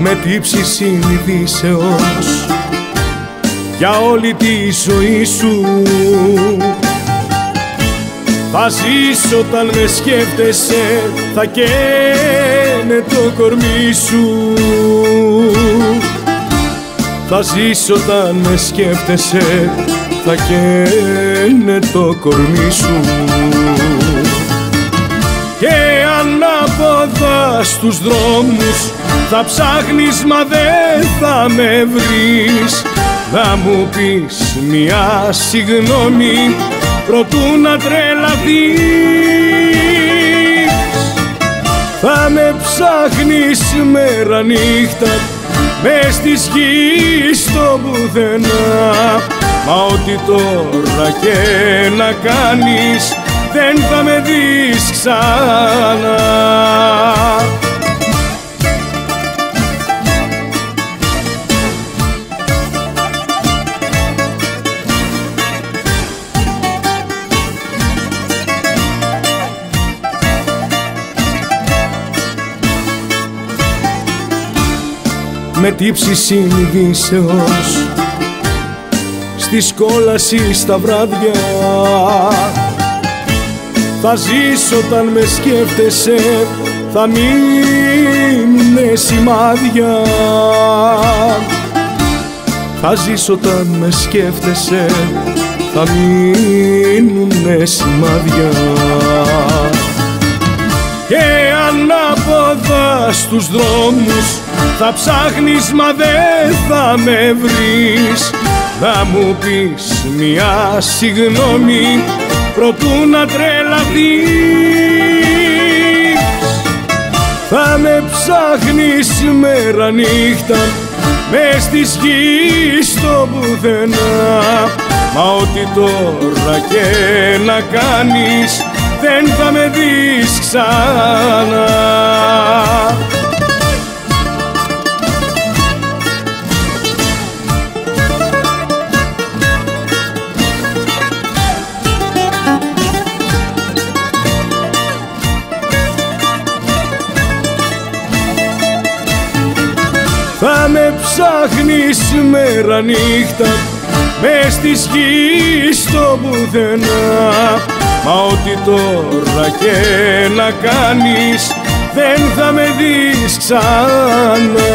με τύψη συνειδήσεως για όλη τη ζωή σου. Θα ζεις όταν με σκέφτεσαι, θα καίνε το κορμί σου. Θα ζεις όταν με σκέφτεσαι, θα καίνε το κορμί σου. Και ανάποδα στους δρόμους θα ψάχνεις μα δεν θα με βρεις. Να μου πεις μια συγγνώμη προτού να τρελαθείς. Θα με ψάχνεις μέρα νύχτα μες στη γη στο πουθενά, μα ό,τι τώρα και να κάνεις δεν θα με δεις ξανά. Με τύψη συνειδήσεως στη σκόλαση στα βράδια θα ζεις όταν με σκέφτεσαι, θα μείνουνε σημάδια. Θα ζεις όταν με σκέφτεσαι, θα μείνουνε σημάδια. Και ανάποδα στους δρόμους θα ψάχνεις μα δεν θα με βρεις. Να μου πεις μια συγγνώμη προτού να τρελαθείς. Θα με ψάχνεις μέρα νύχτα μες στη γη στο πουθενά, μα ό,τι τώρα και να κάνεις δεν θα με δεις ξανά. Θα με ψάχνεις μέρα νύχτα μες στη γη στο πουθενά, μα ό,τι τώρα και να κάνεις δεν θα με δεις ξανά.